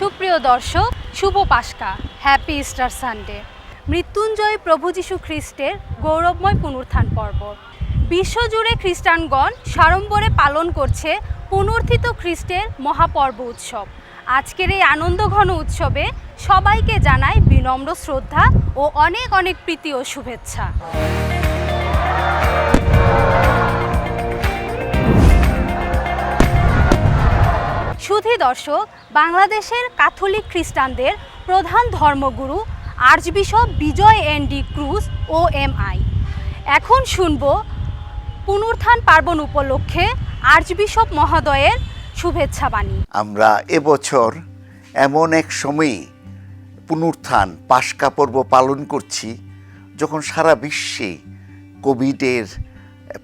সুপ্রিয় দর্শক, শুভ পাস্কা, happy Easter Sunday. Mrityunjay প্রভু যীশু খ্রিস্টের গৌরবময় পুনরুত্থান পর্ব। বিশ্বজুড়ে খ্রিস্টানগণ সাড়ম্বরে পালন করছে পুনরুত্থিত খ্রিস্টের মহাপর্ব উৎসব। আজকের এই আনন্দঘন উৎসবে সবাইকে জানাই বিনম্র শ্রদ্ধা ও অনেক অনেক প্রীতি ও শুভেচ্ছা। সুধী দর্শক, বাংলাদেশের ক্যাথলিক খ্রিস্টানদের প্রধান ধর্মগুরু archbishop Bijoy N D. Cruz OMI। এখন শুনব পুনরুত্থান পার্বণ উপলক্ষে আর্চবিশপ মহোদয়ের শুভেচ্ছা বাণী। আমরা এবছর এমন এক সময়ে পুনরুত্থান পাস্কা পর্ব পালন করছি যখন সারা বিশ্বে কোভিডের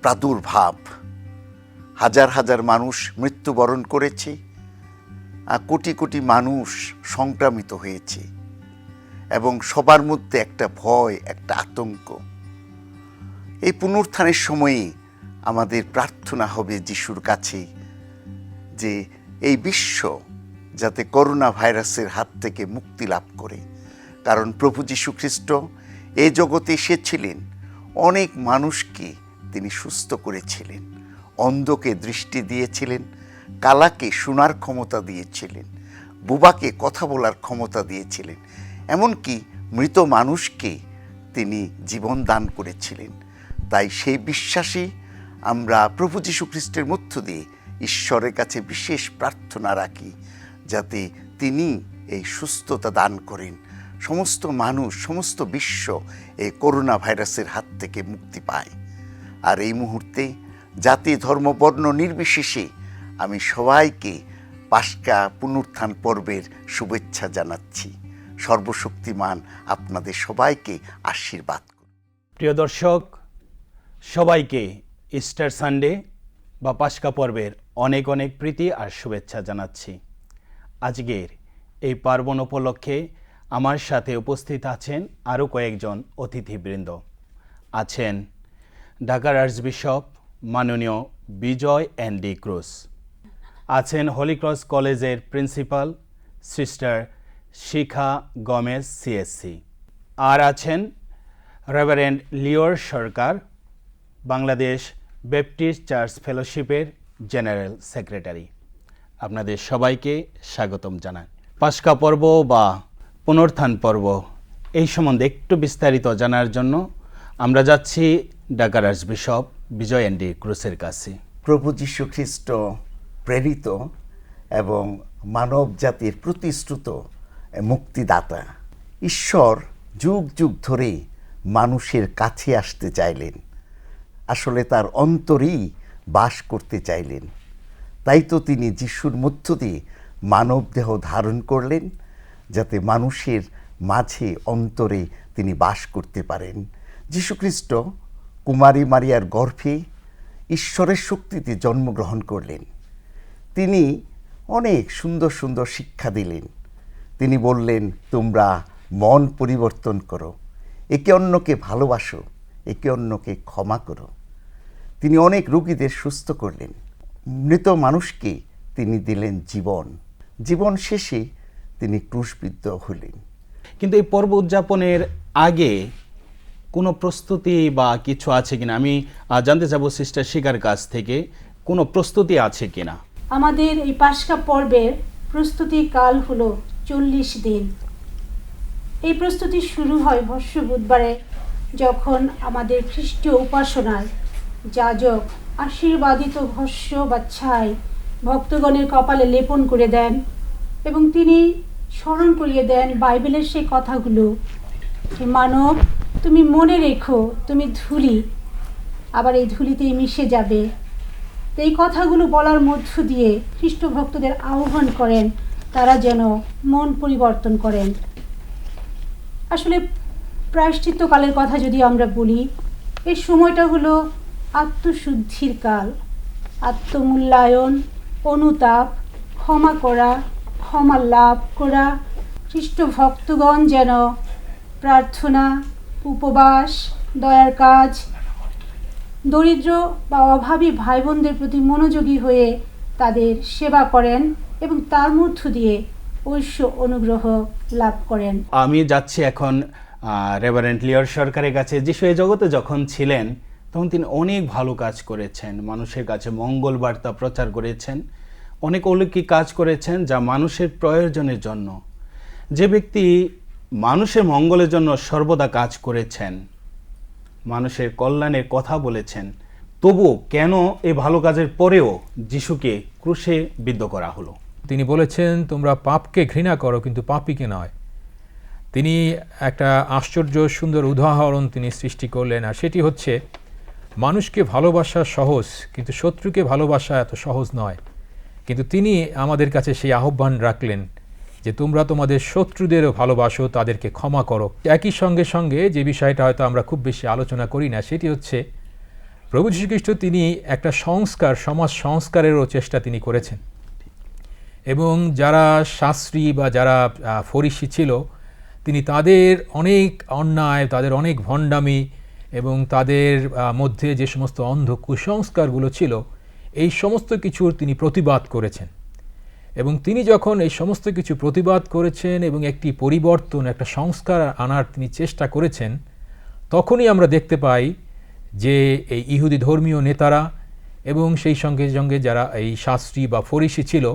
প্রাদুর্ভাব, হাজার হাজার মানুষ মৃত্যুবরণ করেছে, কোটি কোটি মানুষ সংক্রামিত হয়েছে এবং সবার মধ্যে একটা ভয়, একটা আতঙ্ক। এই পুনরুত্থানের সময়ে আমাদের প্রার্থনা হবে যিশুর কাছে যে এই বিশ্ব যাতে করোনা ভাইরাসের হাত থেকে মুক্তি লাভ করে। কারণ প্রভু যীশু খ্রিস্ট এই জগতে এসেছিলেন, অনেক মানুষকে তিনি সুস্থ করেছিলেন, অন্ধকে দৃষ্টি দিয়েছিলেন, কালাকে শোনার ক্ষমতা দিয়েছিলেন, বুবাকে কথা বলার ক্ষমতা দিয়েছিলেন, এমনকি মৃত মানুষকে তিনি জীবন দান করেছিলেন। তাই সেই বিশ্বাসে আমরা প্রভু যীশু খ্রিস্টের মধ্য দিয়ে ঈশ্বরের কাছে বিশেষ প্রার্থনা রাখি যাতে তিনি এই সুস্থতা দান করেন, সমস্ত মানুষ, সমস্ত বিশ্ব এই করোনা ভাইরাসের হাত থেকে মুক্তি পায়। আর এই মুহূর্তে জাতি, ধর্ম, বর্ণ নির্বিশেষে আমি সবাইকে পাস্কা পুনরুত্থান পর্বের শুভেচ্ছা জানাচ্ছি। সর্বশক্তিমান আপনাদের সবাইকে আশীর্বাদ করুন। প্রিয় দর্শক, সবাইকে ইস্টার সানডে বা পাস্কা পর্বের অনেক অনেক প্রীতি আর শুভেচ্ছা জানাচ্ছি। আজকের এই পার্বণ উপলক্ষে আমার সাথে উপস্থিত আছেন আরও কয়েকজন অতিথিবৃন্দ। আছেন ঢাকার আর্চবিশপ মাননীয় বিজয় এন.ডি. ক্রুজ, আছেন হলি ক্রস কলেজের principal sister Shikha Gomes CSC, আর আছেন রেভারেন্ড লিওর সরকার, বাংলাদেশ ব্যাপটিস্ট চার্চ ফেলোশিপের জেনারেল সেক্রেটারি। আপনাদের সবাইকে স্বাগতম জানাই। পাস্কা পর্ব বা পুনরুত্থান পর্ব এই সম্বন্ধে একটু বিস্তারিত জানার জন্য আমরা যাচ্ছি ঢাকার আর্চবিশপ বিজয় এন.ডি. ক্রুজের কাছে। প্রভু যীশু খ্রিস্ট প্রেরিত এবং মানব জাতির প্রতিশ্রুত মুক্তিদাতা ঈশ্বর যুগ যুগ ধরে মানুষের কাছে আসতে চাইলেন, আসলে তার অন্তরেই বাস করতে চাইলেন। তাই তো তিনি যিশুর মধ্য দিয়ে মানব দেহ ধারণ করলেন যাতে মানুষের মাঝে, অন্তরে তিনি বাস করতে পারেন। যীশুখ্রিস্ট কুমারী মারিয়ার গর্ভে ঈশ্বরের শক্তিতে জন্মগ্রহণ করলেন। তিনি অনেক সুন্দর সুন্দর শিক্ষা দিলেন। তিনি বললেন, তোমরা মন পরিবর্তন করো, একে অন্যকে ভালোবাসো, একে অন্যকে ক্ষমা করো। তিনি অনেক রোগীদের সুস্থ করলেন, মৃত মানুষকে তিনি দিলেন জীবন। জীবন শেষে তিনি ক্রুশবিদ্ধ হলেন। কিন্তু এই পর্ব উদযাপনের আগে কোনো প্রস্তুতি বা কিছু আছে কিনা আমি জানতে চাবো সিস্টার শিখার কাছ থেকে, কোনো প্রস্তুতি আছে কিনা? আমাদের এই পাস্কা পর্বের প্রস্তুতি কাল হলো 40 দিন। এই প্রস্তুতি শুরু হয় ভস্য বুধবারে, যখন আমাদের খ্রিস্টীয় উপাসনায় যাজক আশীর্বাদিত ভস্য বা ছাই ভক্তগণের কপালে লেপন করে দেন এবং তিনি স্মরণ করিয়ে দেন বাইবেলের সেই কথাগুলো, মানব তুমি মনে রেখো তুমি ধুলি, আবার এই ধুলিতেই মিশে যাবে। এই কথাগুলো বলার মধ্য দিয়ে খ্রিস্ট ভক্তদের আহ্বান করেন তারা যেন মন পরিবর্তন করেন। আসলে প্রায়শ্চিত্তকালের কথা যদি আমরা বলি, এই সময়টা হলো আত্মশুদ্ধির কাল, আত্মমূল্যায়ন, অনুতাপ, ক্ষমা করা, ক্ষমা লাভ করা। খ্রিস্ট ভক্তগণ যেন প্রার্থনা, উপবাস, দয়ার কাজ, দরিদ্র বা অভাবী ভাই বোনদের প্রতি মনোযোগী হয়ে তাদের সেবা করেন এবং তার মধ্য দিয়ে ঐশ্য অনুগ্রহ লাভ করেন। আমি যাচ্ছি এখন রেভারেন্ড লিওর সরকারের কাছে। যিশু এই জগতে যখন ছিলেন তখন তিনি অনেক ভালো কাজ করেছেন, মানুষের কাছে মঙ্গল বার্তা প্রচার করেছেন, অনেক অলৌকিক কাজ করেছেন যা মানুষের প্রয়োজনের জন্য। যে ব্যক্তি মানুষের মঙ্গলের জন্য সর্বদা কাজ করেছেন, মানুষের কল্যাণের কথা বলেছেন, তবু কেন এই ভালো কাজের পরেও যিশুকে ক্রুশে বিদ্ধ করা হলো? তিনি বলেছেন, তোমরা পাপকে ঘৃণা করো কিন্তু পাপীকে নয়। তিনি একটা আশ্চর্য সুন্দর উদাহরণ তিনি সৃষ্টি করলেন, আর সেটি হচ্ছে মানুষকে ভালোবাসা সহজ, কিন্তু শত্রুকে ভালোবাসা এত সহজ নয়। কিন্তু তিনি আমাদের কাছে সেই আহ্বান রাখলেন যে তোমরা তোমাদের শত্রুদেরও ভালোবাসো, তাদেরকে ক্ষমা করো। একই সঙ্গে সঙ্গে যে বিষয়টা হয়তো আমরা খুব বেশি আলোচনা করি না, সেটি হচ্ছে প্রভু যীশু খ্রিস্ট তিনি একটা সংস্কার, সমাজ সংস্কারেরও চেষ্টা তিনি করেছেন। এবং যারা শাস্ত্রী বা যারা ফরিসি ছিল, তিনি তাদের অনেক অন্যায়, তাদের অনেক ভণ্ডামি এবং তাদের মধ্যে যে সমস্ত অন্ধ কুসংস্কারগুলো ছিল, এই সমস্ত কিছুর তিনি প্রতিবাদ করেছেন। এবং তিনি যখন এই সমস্ত কিছু প্রতিবাদ করেছেন এবং একটি পরিবর্তন, একটা সংস্কার আনার তিনি চেষ্টা করেছেন, তখনই আমরা দেখতে পাই যে এই ইহুদি ধর্মীয় নেতারা এবং সেই সঙ্গে সঙ্গে যারা এই শাস্ত্রী বা ফরিসি ছিল,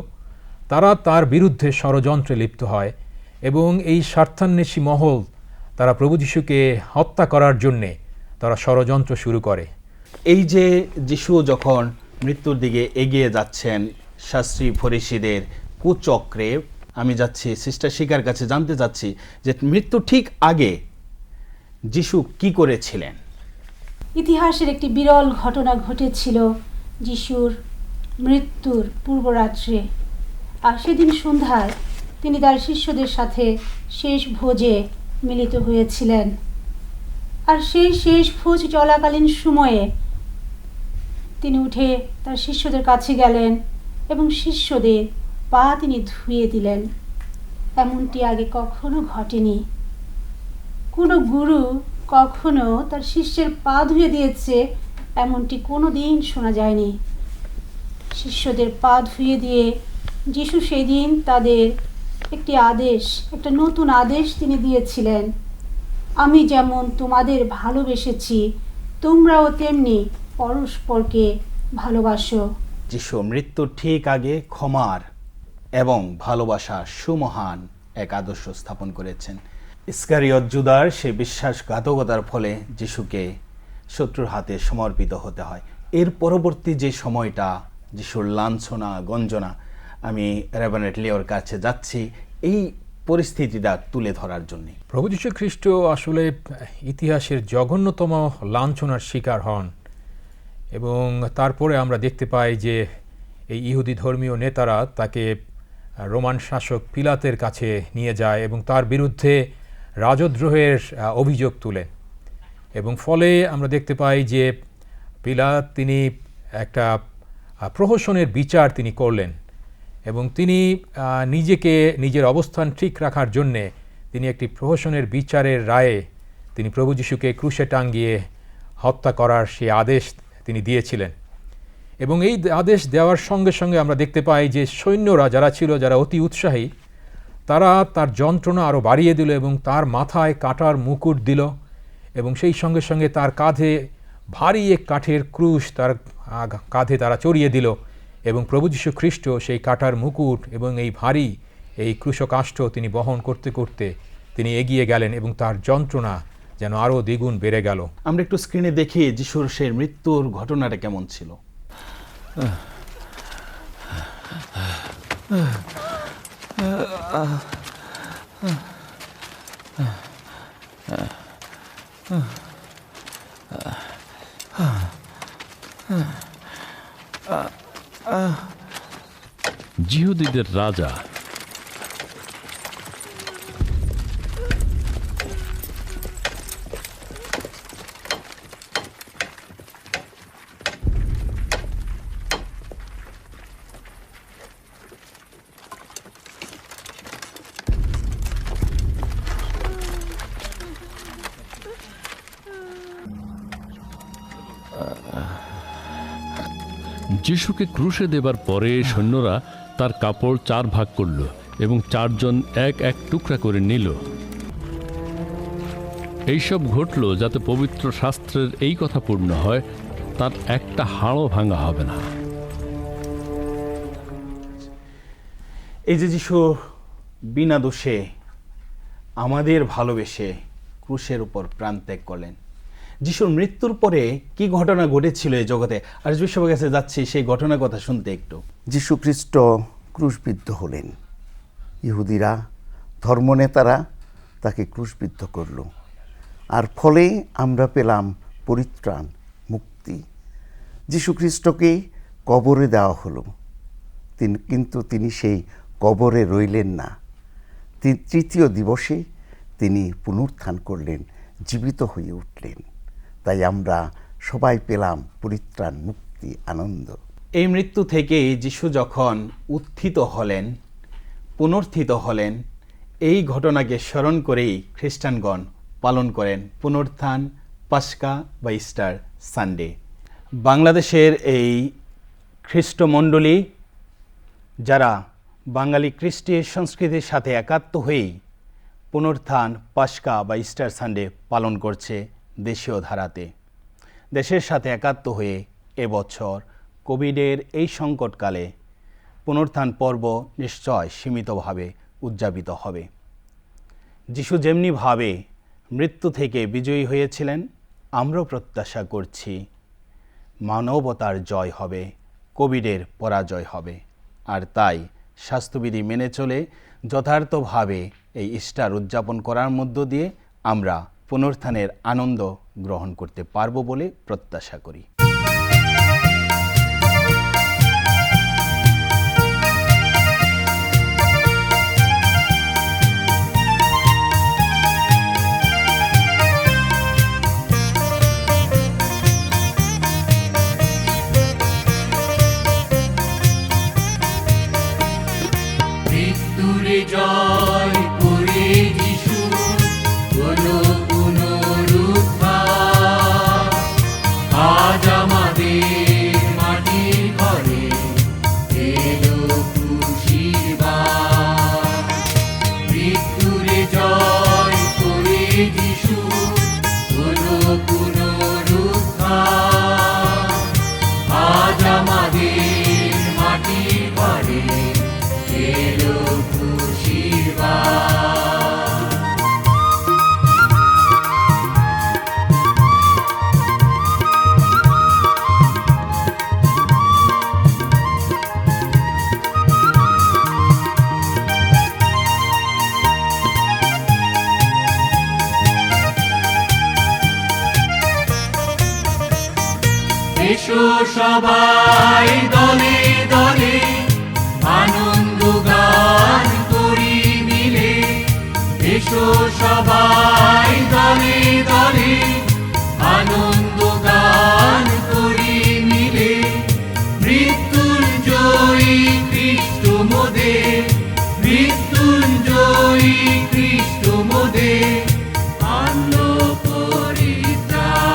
তারা তার বিরুদ্ধে ষড়যন্ত্রে লিপ্ত হয় এবং এই স্বার্থান্বেষী মহল তারা প্রভু যীশুকে হত্যা করার জন্যে তারা ষড়যন্ত্র শুরু করে। এই যে যিশু যখন মৃত্যুর দিকে এগিয়ে যাচ্ছেন শাস্ত্রী ফরিসিদের কুচক্রে, আমি যাচ্ছি সিস্টার শিকার কাছে, জানতে চাচ্ছি যে মৃত্যু ঠিক আগে যিশু কি করেছিলেন? ইতিহাসের একটি বিরল ঘটনা ঘটেছিল যিশুর মৃত্যুর পূর্বরাত্রে। আর সেদিন সন্ধ্যায় তিনি তার শিষ্যদের সাথে শেষ ভোজে মিলিত হয়েছিলেন। আর সেই শেষ ভোজ চলাকালীন সময়ে তিনি উঠে তার শিষ্যদের কাছে গেলেন এবং শিষ্যদের পা তিনি ধুয়ে দিলেন। এমনটি আগে কখনো ঘটেনি। কোনো গুরু কখনো তার শিষ্যের পা ধুয়ে দিয়েছে এমনটি কোনো দিন শোনা যায়নি। শিষ্যদের পা ধুয়ে দিয়ে যিশু সেই দিন তাদের একটি আদেশ, একটা নতুন আদেশ তিনি দিয়েছিলেন, আমি যেমন তোমাদের ভালোবেসেছি তোমরাও তেমনি পরস্পরকে ভালোবাসো। যিশু মৃত্যুর ঠিক আগে ক্ষমার এবং ভালোবাসা সুমহান এক আদর্শ স্থাপন করেছেন। ইস্কারিয়ত জুদার সে বিশ্বাসঘাতকতার ফলে যিশুকে শত্রুর হাতে সমর্পিত হতে হয়। এর পরবর্তী যে সময়টা যিশুর লাঞ্ছনা গঞ্জনা, আমি রেভারেন্ড লিওর কাছে যাচ্ছি এই পরিস্থিতিটা তুলে ধরার জন্য। প্রভু যীশু খ্রিস্ট আসলে ইতিহাসের জঘন্যতম লাঞ্ছনার শিকার হন এবং তারপরে আমরা দেখতে পাই যে এই ইহুদি ধর্মীয় নেতারা তাকে রোমান শাসক পিলাতের কাছে নিয়ে যায় এবং তার বিরুদ্ধে রাজদ্রোহের অভিযোগ তুলেন। এবং ফলে আমরা দেখতে পাই যে পিলাত তিনি একটা প্রহসনের বিচার তিনি করলেন এবং তিনি নিজের অবস্থান ঠিক রাখার জন্যে তিনি একটি প্রহসনের বিচারের রায়ে তিনি প্রভু যীশুকে ক্রুশে টাঙ্গিয়ে হত্যা করার সেই আদেশ তিনি দিয়েছিলেন। এবং এই আদেশ দেওয়ার সঙ্গে সঙ্গে আমরা দেখতে পাই যে সৈন্যরা যারা ছিল, যারা অতি উৎসাহী, তারা তার যন্ত্রণা আরও বাড়িয়ে দিল এবং তার মাথায় কাঁটার মুকুট দিল এবং সেই সঙ্গে সঙ্গে তার কাঁধে ভারী এক কাঠের ক্রুশ তার কাঁধে তারা চড়িয়ে দিল এবং প্রভু যীশু খ্রিস্ট সেই কাঁটার মুকুট এবং এই ভারী এই ক্রুশকাষ্ঠ তিনি বহন করতে করতে তিনি এগিয়ে গেলেন এবং তার যন্ত্রণা যেন আরও দ্বিগুণ বেড়ে গেল। আমরা একটু স্ক্রিনে দেখি যিশুর সেই মৃত্যুর ঘটনাটা কেমন ছিল। জিহুদীদের রাজা যিশুকে ক্রুশে দেবার পরে সৈন্যরা তার কাপড় 4 ভাগ করল এবং 4 জন এক এক টুকরা করে নিল। এইসব ঘটল যাতে পবিত্র শাস্ত্রের এই কথা পূর্ণ হয়, তার একটা হাড়ও ভাঙা হবে না। এই যে যিশু বিনা দোষে আমাদের ভালোবেসে ক্রুশের উপর প্রাণ ত্যাগ করলেন, যিশুর মৃত্যুর পরে কি ঘটনা ঘটেছিল এই জগতে, আর বিশ্বর কাছে যাচ্ছি সেই ঘটনার কথা শুনতে একটু। যীশু খ্রিস্ট ক্রুশবিদ্ধ হলেন। ইহুদিরা, ধর্মনেতারা তাকে ক্রুশবিদ্ধ করল, আর ফলে আমরা পেলাম পরিত্রাণ, মুক্তি। যীশু খ্রিস্টকে কবরে দেওয়া হলো, কিন্তু তিনি সেই কবরে রইলেন না। তৃতীয় দিবসে তিনি পুনরুত্থান করলেন, জীবিত হয়ে উঠলেন। তাই আমরা সবাই পেলাম পরিত্রাণ, মুক্তি, আনন্দ। এই মৃত্যু থেকে যিশু যখন উত্থিত হলেন, পুনরুত্থিত হলেন, এই ঘটনাকে স্মরণ করেই খ্রিস্টানগণ পালন করেন পুনরুত্থান, পাস্কা বা ইস্টার সানডে। বাংলাদেশের এই খ্রিস্টমণ্ডলী যারা বাঙালি খ্রিস্টীয় সংস্কৃতির সাথে একাত্ম হয়েই পুনরুত্থান, পাস্কা বা ইস্টার সানডে পালন করছে দেশীয় ধারাতে। দেশের সাথে একাত্ম হয়ে এবছর কোভিডের এই সংকটকালে পুনরুত্থান পর্ব নিশ্চয় সীমিতভাবে উদযাপিত হবে। যিশু যেমনিভাবে মৃত্যু থেকে বিজয়ী হয়েছিলেন, আমরাও প্রত্যাশা করছি মানবতার জয় হবে, কোভিডের পরাজয় হবে। আর তাই স্বাস্থ্যবিধি মেনে চলে যথার্থভাবে এই ইস্টার উদযাপন করার মধ্য দিয়ে আমরা পুনরুত্থানের আনন্দ গ্রহণ করতে পারব বলে প্রত্যাশা করি। জয় করে যিশু হলো পুনরুত্থান। আজ আমাদের মাটির ঘরে এলো খুশির বাত। মৃত্যুরে জয় করে যিশু হলো পুনরুত্থান। আজ আমাদের মাটির ঘরে এলো খুশির বাত। এসো সবাই দলে দলে আনন্দ গান করি মিলে। এসো সবাই দলে দলে আনন্দ গান করি মিলে। মৃত্যুঞ্জয়ী খ্রিস্ট মোদের, মৃত্যুঞ্জয়ী খ্রিস্ট মোদের আনলো পরিত্রাণ।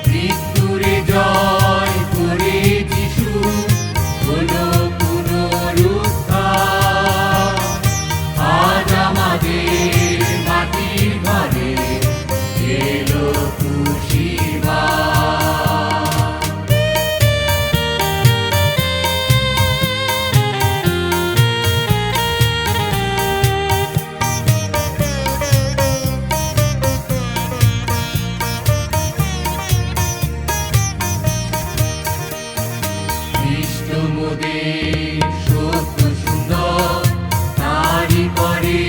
মৃত্যুরে জয় করে যিশু হলো পুনরুত্থান। আজ আমাদের মাটির ঘরে এলো খুশির বাত। খ্রিস্ট মোদের সত্য সুন্দর, তারি পরে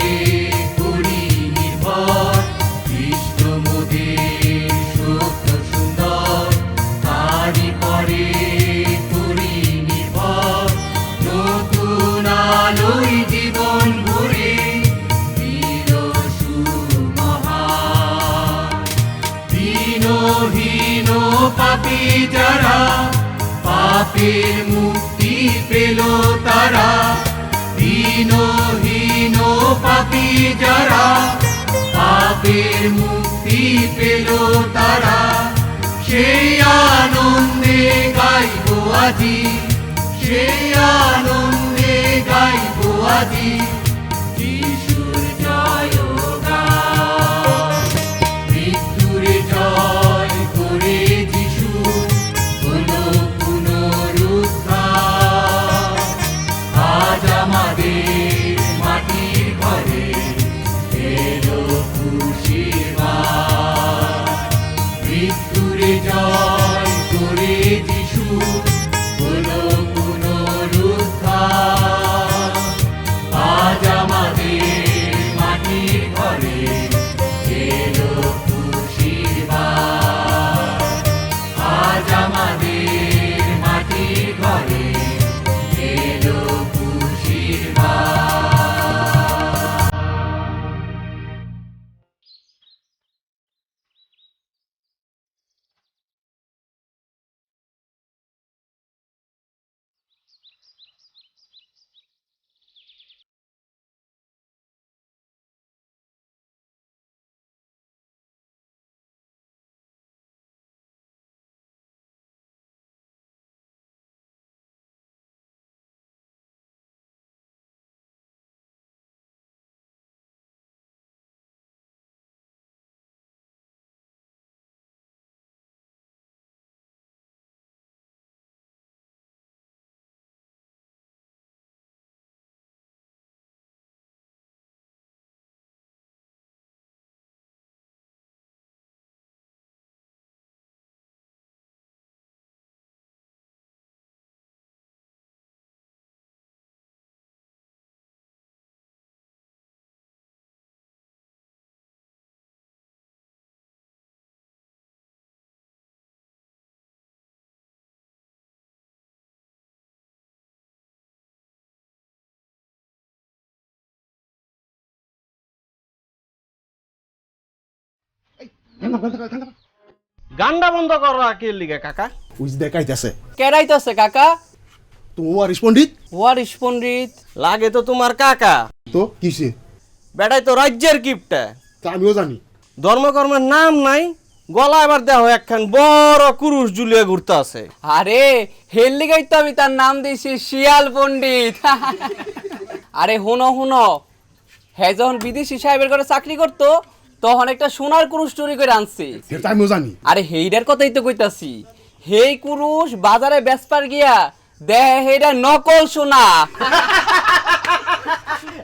করি নির্ভর। খ্রিস্ট মোদের সত্য সুন্দর, তারি পরে করি নির্ভর। নতুন আলোয় জীবন ভরে দিল সুমহান। দীনহীন পাপী যারা পাপের মুক্তি পেল তারা। দীনহীন পাপী যারা পাপের মুক্তি পেল তারা। সেই আনন্দে গাইব আজি, সেই আনন্দে গাইব বাজি যিশুর জয়গান। মৃত্যুরে জয় করে যিশু হলো পুনরুত্থান। আজ আমাদের মাটির ঘরে এলো খুশির বান। মৃত্যুরে জয় করে যিশু হলো পুনরুত্থান। আজ আমাদের মাটির ঘরে এলো খুশির বান। আজ আমাদের মাটির ঘরে এলো খুশির বান। গান্ডা বন্ধ কর রাখির লিগে কাকা। উইজ দেখাইতেছে কেরাইতেছে কাকা। তুমি ওয়ারিশ পণ্ডিত ওয়ারিশ পণ্ডিত লাগে তো তোমার কাকা। তো কিসে? বেটাই তো রাজ্যের কিপটা। তা আমিও জানি। ধর্মকর্মের নাম নাই, গলা এবার দেহ একখান বড় কুরুশ ঝুলিয়ে ঘুরতে আছে। আরে হের লিগাই তো আমি তার নাম দিয়েছি শিয়াল পণ্ডিত। আরে হুনো হুনো, হ্যাঁ যখন বিদেশি সাহেবের ঘরে চাকরি করতো তখন একটা সোনার কুরুশ চুরি করে আনছি। সেটা আমিও জানি। আরে হেইডার কথাই তো কইতাছি, হেই কুরুশ বাজারে বেচপার গিয়া দেহ হেইডা নকল সোনা।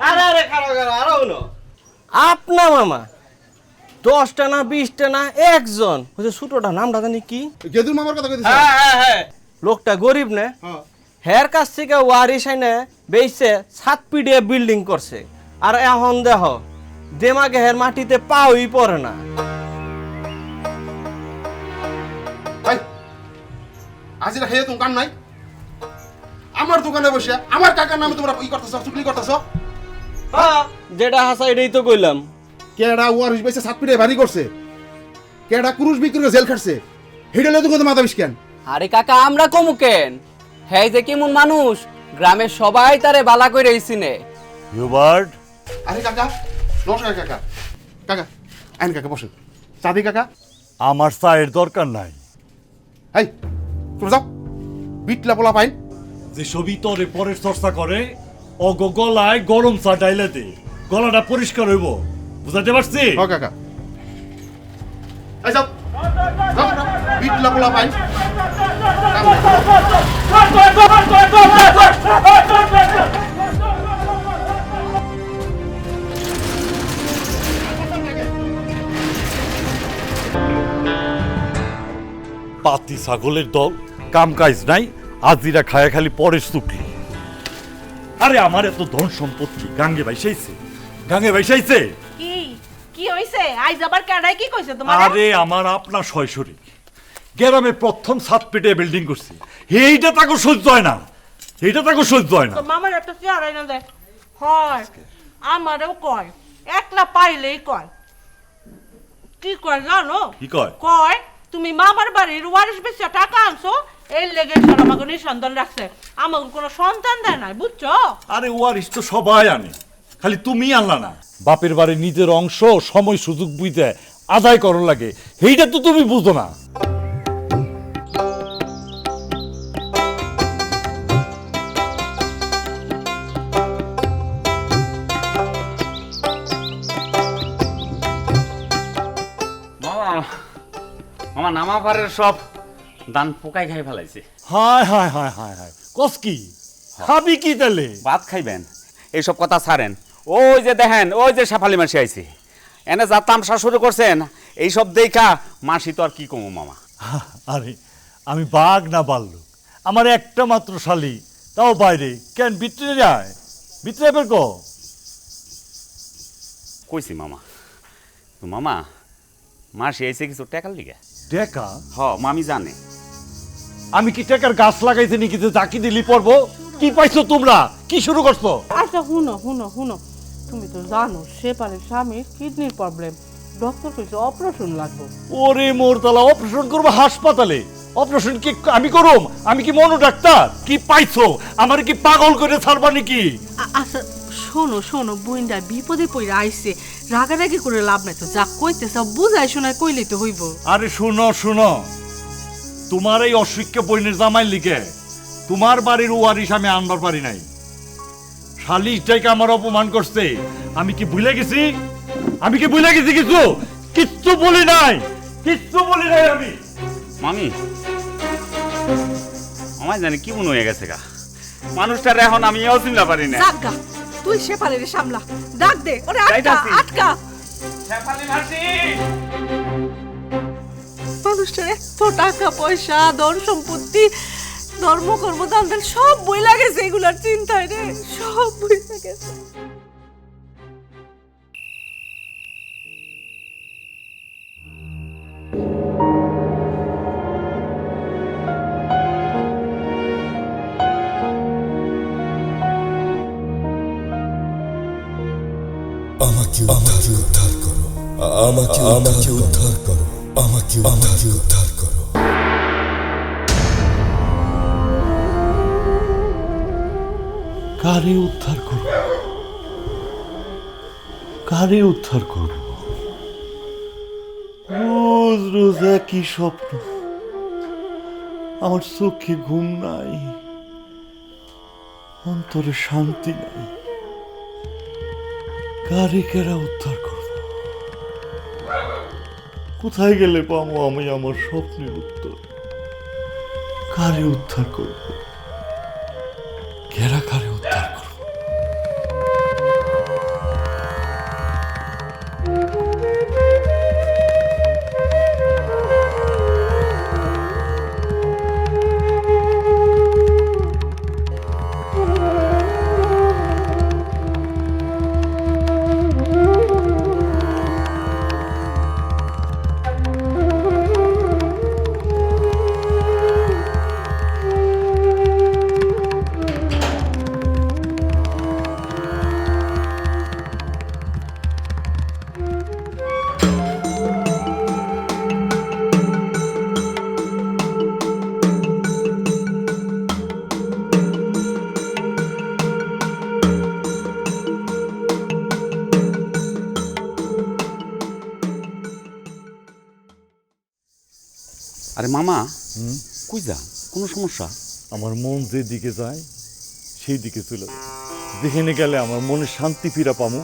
আরে আরে কারো কারো আরো হলো আপনা মামা 10টা না 20টা না একজন ওই যে ছোটটা নামটা জানি কি? গেদুর মামার কথা কইতেছ? হ্যাঁ লোকটা গরিব না, হের কাছ থেকে ওয়ারিশ আইনে বেইছে 7 পিডিএ বিল্ডিং করছে। আর এখন দেহ দেমাগে হের মাটিতে পাওই পড়ে না। ভাই আজিরা খেয়ে তুমি কান নাই? আমার দোকানে বসে আমার কাকার নামে তোমরা ই করতেছ, চুগলি করতেছ? হ্যাঁ যেটা হাসা এটাই তো কইলাম। কেডা ওয়ারিশ বেচে 7 পিঠে বাড়ি করছে, কেডা কুরুশ বিক্রি করে জেল খাটছে, হেডালে তো মাথা বিষ কেন? আরে কাকা আমরা কমু কেন, হ্যাঁ যে কেমন মানুষ গ্রামের সবাই তারে বালা কইরা ইছিনে। হিউবার্ট, আরে কাকা নমস্কার। কাকা কাকা আইন কাকা বসেন। চাঁদি কাকা আমার চায়ের দরকার নাই। এই তুমি যাও, বিটলা পোলা পাইন। যে ছবি তরে পরের চর্চা করে অগ গলায় গরম চা ডাইলে দে, গলাটা পরিষ্কার হইব। বুঝাতে পারছি? হ কাকা। এই যাও যাও, বিটলা পোলা পাইন। পাতি ছাগলের দল, কাম কাজ নাই, আজিরা খায়া খালি পরের চুকলি। আরে আমার এত ধন সম্পত্তি গাঙ্গে ভাইসাইছে, গাঙ্গে ভাইসাইছে। কি কি হইছে? আইজ আবার কেডাই কি কইছে তোমার? আরে আমার আপনা শয়শরী গ্রামে প্রথম 7 পিটে বিল্ডিং করছে, এইটা তাকে সহ্য হয় না, এইটা তাকে সহ্য হয় না। তো মামার একটা চেহারাই না দেয় হয়, আমারও কয় একলা পাইলেই কয়। কি কয় জানো? কি কয়? কয় তুমি মামার বাড়ির ওয়ারিশ বেচে টাকা আনছো, এই লেগে সারা আমাকে নিঃসন্তান রাখছে, আমাকে কোনো সন্তান দেয় নাই, বুঝছো? আরে ওয়ারিশ তো সবাই আনে, খালি তুমি আনলা না। বাপের বাড়ির নিজের অংশ সময় সুযোগ বুঝতে আদায় করার লাগে, এইটা তো তুমি বুঝো না। আমার নামাপারের সব দান পোকাই খাই ফেলাইছে। হায় হায় হায় হায় হায়, কস কি খাবি কি তাহলে? ভাত খাইবেন, এইসব কথা ছাড়েন। ওই যে দেখেন, ওই যে শেফালি মাসি আইছে, এনে যা তামসা শুরু করছেন, এইসব দেখা মাসি তো আর কি কমো মামা। আরে আমি বাঘ না বাল্লুক, আমার একটা মাত্র শালি, তাও বাইরে, কেন ভিতরে যায়? ভিতরে বের কর। কইছি মামা, তো মামা মাসি আইছে কিছু টাকার লিগে। টাকা? হ, মামি জানে। আমি কি টাকার গাছ লাগাইছি নাকি যে জাকি দিলি পড়বো? কি পাইছো তোমরা? কি শুরু করছো? আচ্ছা শুনো শুনো শুনো, তুমি তো জানো সেপারের স্বামীর কিডনির প্রবলেম, ডক্টর কইছে অপারেশন লাগবে। ওরে মোরতলা, অপারেশন করবো হাসপাতালে? অপারেশন কি আমি করুম? আমি কি মনো ডাক্তার? কি পাইছো? আমার কি পাগল করে ছাড়বা নাকি? আচ্ছা শোনো শোনো, বুইন্ডা বিপদে পড়ে আইছে, রাগারাগি করে লাভ নাই তো, যা কইতেছ বুঝাই শোনায় কইলেই তো হইব। আরে শুনো শুনো, তোমার এই অশিক্ষা বইনের জামাই লিখে তোমার বাড়ির ওয়ারিশ আমি আনবার পারি নাই। শালিশটাকে আমার অপমান করছে, আমি কি ভুলে গেছি? আমি কি ভুলে গেছি কিছু? কিচ্ছু বলি নাই, কিচ্ছু বলি নাই আমি। মামি আমায় জানি কি মনে হয়ে গেছে গা, মানুষটার এখন আমি চিনতে পারি না। জাগা তুই সেপারের সামলা, ডাক দে ওরে, আটকা আটকা। শেফালি মাসি, মানুষটার এত টাকা পয়সা, ধন সম্পত্তি, ধর্ম কর্ম দান দান সব বই লাগেছে, এগুলার চিন্তায় রে সব বই লাগেছে। আমাকে উদ্ধার করো, আমাকে উদ্ধার করো, আমাকে উদ্ধার করো। কারে উদ্ধার করব? কারে উদ্ধার করব? রোজ রোজ একই স্বপ্ন, আমার চোখে ঘুম নাই, অন্তরে শান্তি নাই। কারে কেরা উদ্ধার করব? কোথায় গেলে পাবো আমি আমার স্বপ্নের উত্তর? কারে উদ্ধার করব? কেরা কারে উদ্ধার করব? আরে মামা, কই যা? কোনো সমস্যা? আমার মন যেদিকে যায় সেই দিকে চলে যায়, যেখানে গেলে আমার মনে শান্তি ফিরা পামু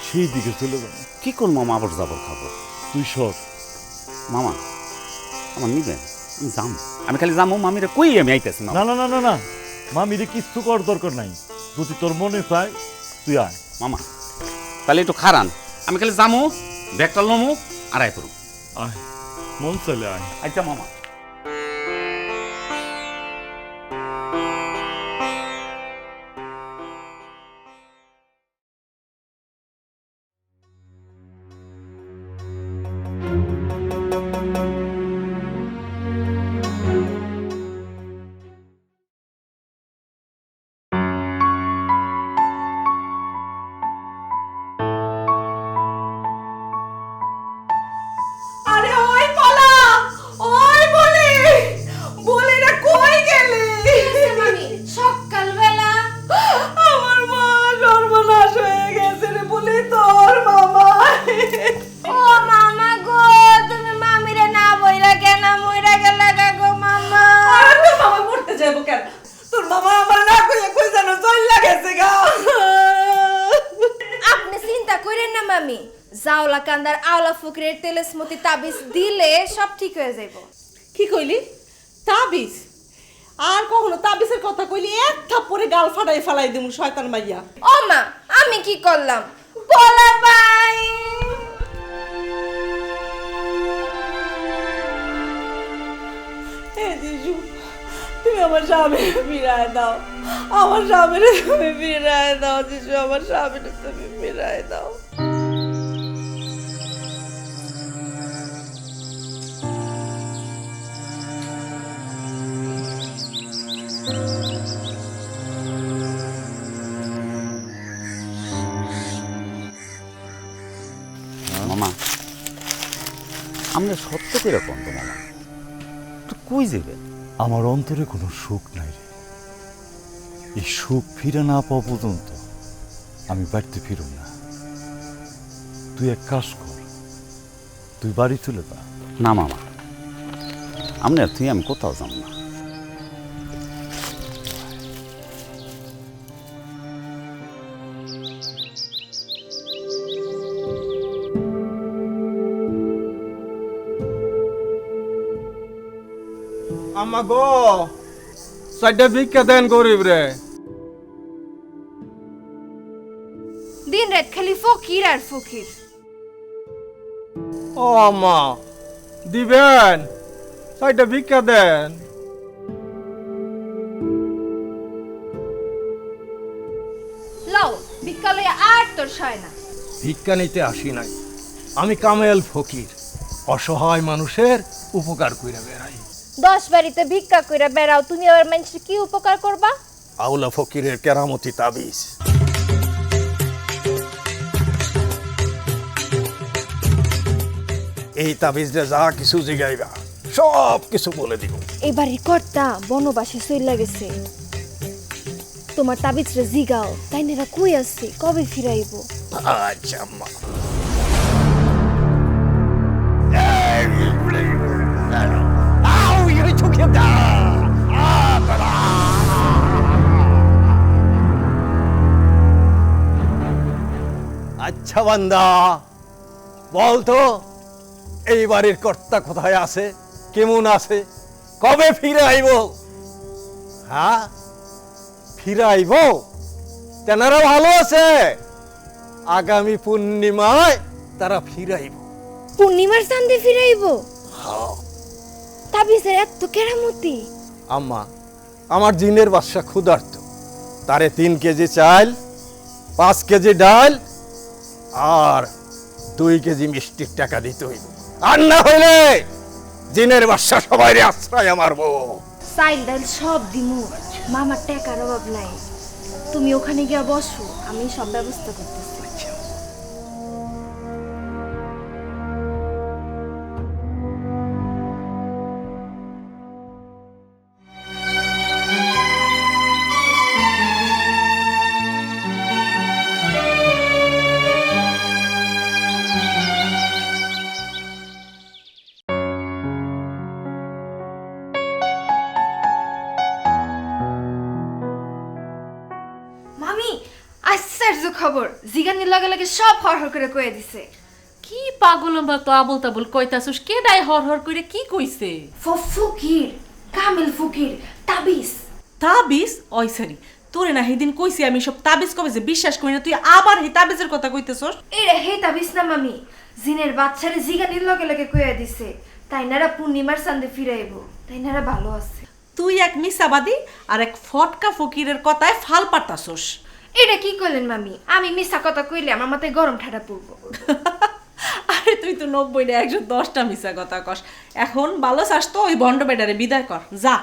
সেই দিকে চলে যায়। কি করবো মামা, আবার যাবার খাবো। তুই সর মামা, আমার নিবেন? আমি যাম, আমি খালি যাবো, মামিরে কই আমি আইতেছি। না না না না না, মামিরে কিচ্ছু করার দরকার নাই, যদি তোর মনে চায় তুই আয়। মামা তাহলে একটু খারান, আমি খালি যামু, ব্যাগটা লমু আর আয় করু। আয়, মন চলে আয়। আচ্ছা মামা। আরে ওই পলা, ওই বলি বলি রে, কই গেলি? মামি সকালবেলা আমার মা সর্বনাশ হয়ে গেছে রে বলি, তোর মামা। ও মামা গো, তুমি মামিরে না বইরা কেন মইরা গেলা গো মামা? আরে তোর মামা মরতে যাবো কেন? তোর মামা আমার না কইয়া কই জানো চল লাগেছে গা। আপনি চিন্তা করেন না মামি, জাওলা কান্দার আওলা ফকিরের তেলেসমতি তাবিজ দিলে সব ঠিক হয়ে যাইব। কি কইলি? তাবিজ? আর কখনো তাবিজের কথা কইলি এক থাপ্পড়ে গাল ফাটাই ফেলাই দিমু শয়তান মাইয়া। ও মা, আমি কি করলাম? বলা ভাই জিজু, তুমি আমার স্বামীর ফিরায় দাও, আমার স্বামীর তুমি ফিরায় দাও জিজু, আমার স্বামীর তুমি ফিরায় দাও। মামা, আমরা সত্য করে কোন তো মামা, তুই কই যাবে? আমার অন্তরে কোনো সুখ নাই রে। এই সুখ ফিরে না পাওয়া পর্যন্ত আমি বাড়িতে ফিরব না। তুই এক কাজ কর, তুই বাড়ি চলে যা। না মামা, আমরা তুই আমি কোথাও যাব না। আমা গো, সাইডে ভিক্ষা দেন গরিব রে। দিন রাত খালি ফকির আর ফকির। ও আম্মা, দিবেন? সাইডে ভিক্ষা দেন। লও ভিক্ষা লইয়া আর তোর সয় না। ভিক্ষা নিতে আসি নাই, আমি কামেল ফকির, অসহায় মানুষের উপকার কইরা বেড়াই। 10 বাড়িতে ভিক্ষা কইরা বেড়াও, তুমি আবার মানুষের কি উপকার করবা? আউলা ফকিরের কেরামতি তাবিজ। এই তাবিজে যা কিছু জিগাইবা সব কিছু বলে দিব। এই বাড়ির কর্তা বনবাসে চইলা গেছে, তোমার তাবিজরে জিগাও তাই নেরা কই আছে, কবে ফিরাইব? আচ্ছা আম্মা। আচ্ছা বান্দা, বলতো এই বাড়ির কর্তা কোথায় আছে, কেমন আছে, কবে ফিরে আইব? হ্যাঁ, ফিরে আইব? তেনারা ভালো আছে? আগামী পূর্ণিমায় তারা ফিরাইব। পূর্ণিমার চাঁদে ফিরাইব? তাবিজের এত কেরামতি? আম্মা, আমার জিনের বাদশা ক্ষুধার্ত, তারে 3 কেজি চাল, 5 কেজি ডাল আর 2 কেজি মিষ্টির টাকা দিতে হইব। আর না হইলে জিনের বাদশা সবাই আশ্রয় মারবো। চাইল ডাল সব দিমু, মামার টাকার অভাব নাই। তুমি ওখানে গিয়া বসো, আমি সব ব্যবস্থা করতেছি। মামি, আশ্চর্য খবর, জিগানির লগে লগে সব হরহর করে কয়ে দিছে। কি পাগল মতো আবল তাবল কইতাছস? কে ডাই হর হর করে কি কইছে? ফকির, কামেল ফকির, তাবিজ। তাবিজ? ওই সরি, তোরে না সেদিন কইছি আমি সব তাবিজ কবে যে বিশ্বাস করি না, তুই আবার এই তাবিজের কথা কইতেছস? এরে হে তাবিজ না মামি, জিনের বাচ্চারে জিগানির লগে লগে কয়ে দিছে, তাই নারা পূর্ণিমার চাঁদে ফিরাইব, তাই নারা ভালো আছে। তুই এক মিসাবাদী আর এক ফটকা ফকিরের কথায় ফাল পাতাছস। এটা কি কইলেন মামি? আমি মিছা কথা কইলে আমার মাথায় গরম ঠাডা পড়বো। আরে তুই তো 90 না 110টা মিছা কথা কস। এখন ভালো চাস তো ওই ভণ্ড বেটারে বিদায় কর, যা।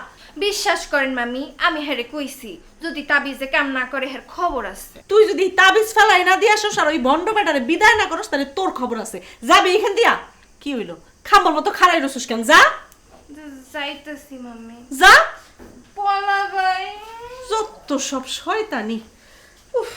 বিশ্বাস করেন মামি, আমি হেরে কইছি যদি তাবিজে কাম না করে হের খবর আছে। তুই যদি তাবিজ ফেলাই না দিয়াস আর ওই ভণ্ড বেটারে বিদায় না করস তাহলে তোর খবর আছে। যাবি এখান দিয়া? কি হইলো, খাম্বার মতো খাড়াই রসুস কেন? যা। যাইতেছি মামি। যা। পলা ভাই, যত সব শয়তানি। উফ।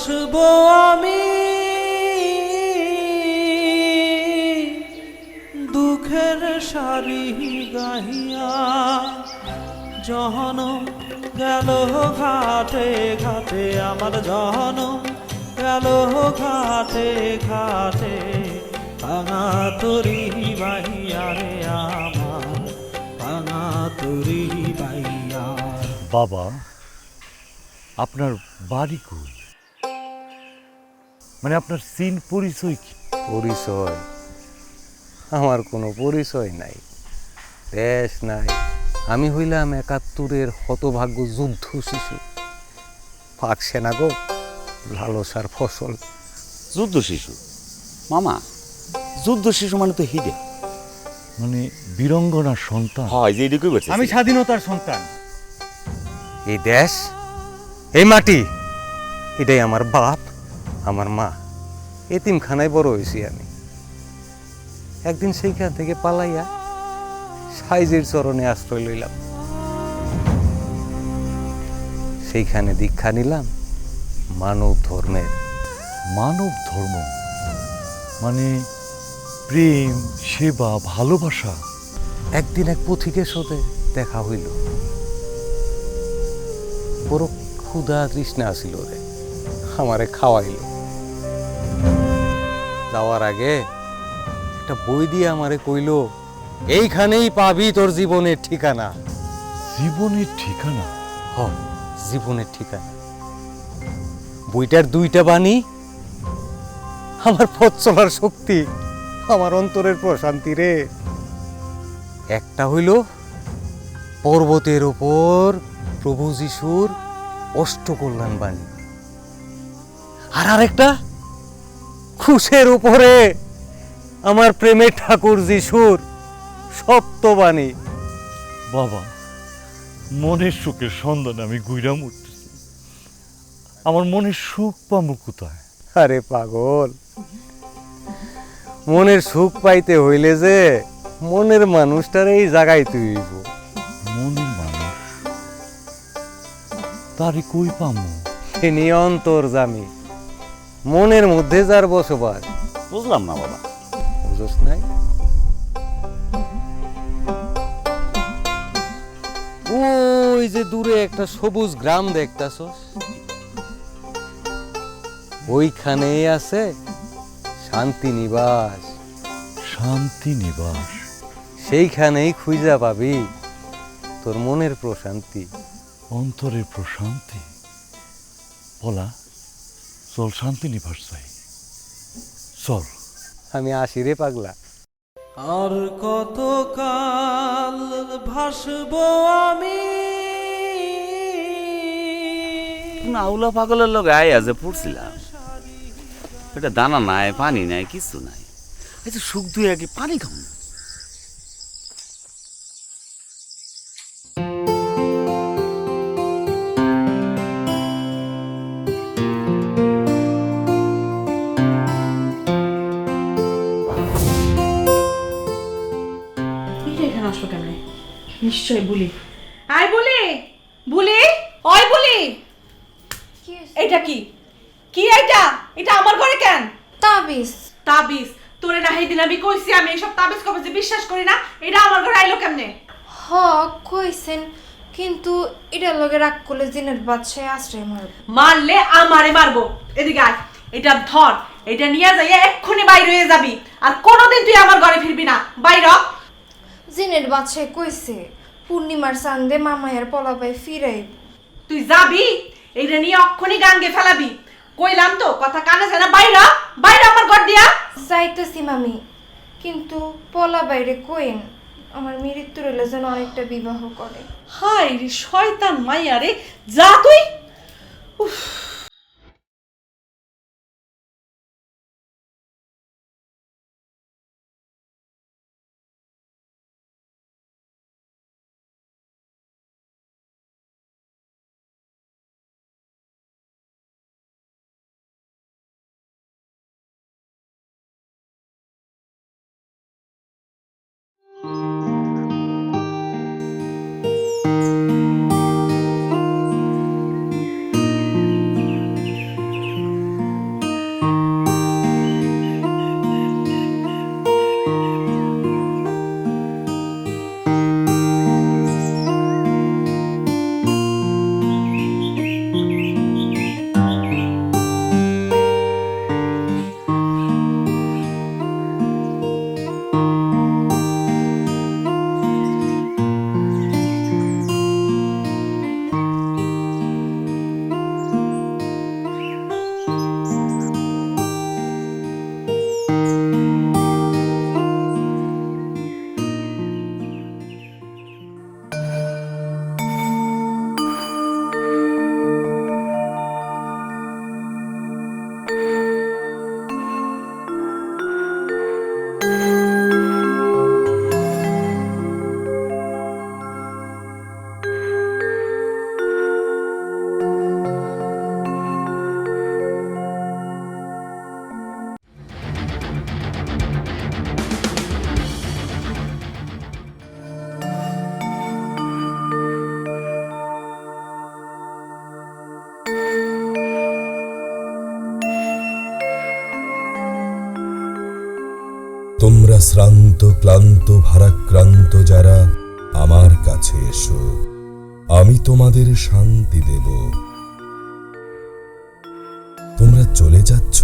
ভাসবো আমি দুঃখের সারি গাহিয়া, জহনম গেল ঘাটে ঘাটে আমার, জহনম গেল ঘাটে ঘাটে, ভাঙা তরি বাহিয়া রে আমার, ভাঙা তরি বাহিয়া। বাবা, আপনার বাড়ি কই? মানে আপনার সিন পরিচয় কি? পরিচয়? আমার কোনো পরিচয় নাই, দেশ নাই। আমি হইলাম ৭১-এর হতভাগ্য যুদ্ধ শিশু, পাক সেনা গো, লালসার ফসল। যুদ্ধ শিশু? মামা, যুদ্ধ শিশু মানে তো হিডে, মানে বীরঙ্গনার সন্তান। হয় যে এটুকুই বলছে। আমি স্বাধীনতার সন্তান। এই দেশ, এই মাটি, এটাই আমার বাপ, আমার মা। এতিমখানায় বড় হয়েছি আমি। একদিন সেইখান থেকে পালাইয়া সাইজের চরণে আশ্রয় লইলাম। সেইখানে দীক্ষা নিলাম মানব ধর্মের। মানব ধর্ম মানে প্রেম, সেবা, ভালোবাসা। একদিন এক পথিকের সাথে দেখা হইল। বড় ক্ষুধা তৃষ্ণা আসিল রে, আমারে খাওয়াইল। যাওয়ার আগে একটা বই দিয়ে আমারে কইল, এইখানেই পাবি তোর জীবনের ঠিকানা। জীবনের ঠিকানা? হ, জীবনের ঠিকানা। বইটার 2টা বাণী আমার পথ চলার শক্তি, আমার অন্তরের প্রশান্তি রে। একটা হইল পর্বতের উপর প্রভু যিশুর অষ্টকল্যাণ বাণী, আর আরেকটা ক্রুশের উপরে আমার প্রেমের ঠাকুর যিশুর সপ্তবাণী। বাবা, মনের সুখের সন্ধানে আমি গুইরা মরতেছি। আমার মনের সুখ পাবো কোথায়? আরে পাগল, মনের সুখ পাইতে হইলে যে মনের মানুষটার এই জায়গায় তুইব। মনের মানুষ তারে কই পামু? তিনি অন্তর্যামী, মনের মধ্যে যার বসবাস। বুঝলাম না বাবা। বুঝছ নাই? ওই যে দূরে একটা সবুজ গ্রাম দেখতাছস, ওইখানেই আছে শান্তি নিবাস। শান্তি নিবাস? সেইখানেই খুঁজা পাবি তোর মনের প্রশান্তি, অন্তরের প্রশান্তি। বলা, চল শান্তি নিবাস চাই, চল। আমি আসি রে পাগলা। আর কত কাল ভাসবো আমি আউলা পাগলের লোক আয় আজ পড়ছিলাম, এটা দানা নাই, পানি নাই, কিছু নাই। আচ্ছা সুখ দুই আগে পানি খাও। এখানে আসলো কেন? নিশ্চয় বুলি। আয় বুলি, বুলি, ওই বুলি। এটা কি? কি এটা? এটা আমার ঘরে কেন? তাবিজ। তাবিজ? তোরে না দিন আমি কইছি আমি এইসব তাবিজ কবে বিশ্বাস করি না। এটা আমার ঘরে আইলো কেমনে? হ কইছেন, কিন্তু এটার লগে রাগ করলে জিনের বাদশাহ আশ্রয় মারব। মারলে আমারে মারবো। এদিকে আয়, এটা ধর, এটা নিয়ে যাইয়া এক্ষুনি বাইরে হয়ে যাবি, আর কোনোদিন তুই আমার ঘরে ফিরবি না। বাইর হ। জিনের বাদশাহ কইছে পূর্ণিমার চাঁদে মামায়ার পলাপায় ফিরাইব। তুই যাবি, এইটা নিয়ে অক্ষণি গান গে ফেলাবি। কইলাম তো, কথা কানে যায় না। বাইরা বাইরা আমার ঘর দিয়া। যাইতেছি মামি, কিন্তু পলা বাইরে কইন আমার মৃত্যু রইলে যেন আরেকটা বিবাহ করে। হায় রে শয়তান মাইয়া রে, যা তুই। উফ। শ্রান্ত ক্লান্ত ভারাক্রান্ত যারা আমার কাছে এসো, আমি তোমাদের শান্তি দেব। তোমরা চলে যাচ্ছ,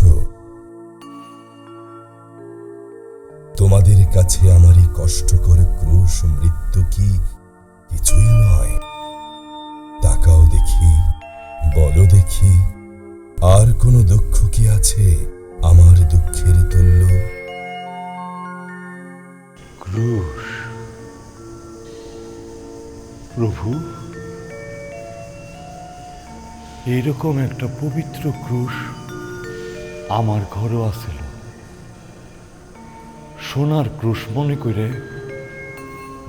তোমাদের কাছে আমার এই কষ্টকর ক্রুশ মৃত্যু কি কিছুই নয়? তাকাও দেখি, বলো দেখি, আর কোনো দুঃখ কি আছে আমার দুঃখের তুল্য? ক্রুশ, প্রভু, এরকম একটা পবিত্র ক্রুশ আমার ঘরও আছিল। সোনার ক্রুশ মনে করে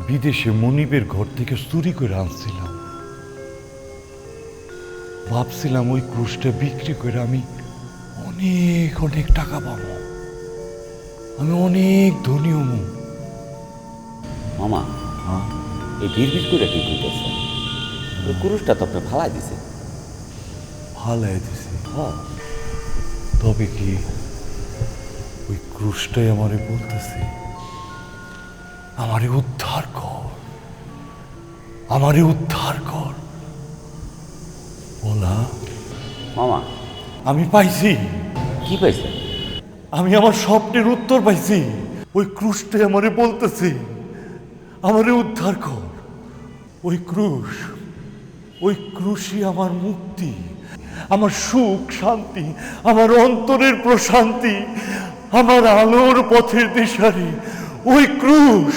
বিদেশে মনিবের ঘর থেকে চুরি করে আনছিলাম। ভাবছিলাম ওই ক্রুশটা বিক্রি করে আমি অনেক অনেক টাকা পাবো, আমি অনেক ধনী হবো। মামা, এই বিড়বিড় করে কি কইতেছে? ওই ক্রুশটা তো আপনি ফালাই দিছে। ফালাই দিছে? তবে কি ওই ক্রুশটাই আমারে বলতেছে, আমারে উদ্ধার কর, আমারে উদ্ধার কর। বলা মামা, আমি পাইছি। কি পাইছে? আমি আমার স্বপ্নের উত্তর পাইছি। ওই ক্রুশটাই আমারে বলতেছে, আমারে উদ্ধার কর। ওই ক্রুশ, ওই ক্রুশই আমার মুক্তি, আমার সুখ শান্তি, আমার অন্তরের প্রশান্তি, আমার আলোর পথের দিশারি। ওই ক্রুশ,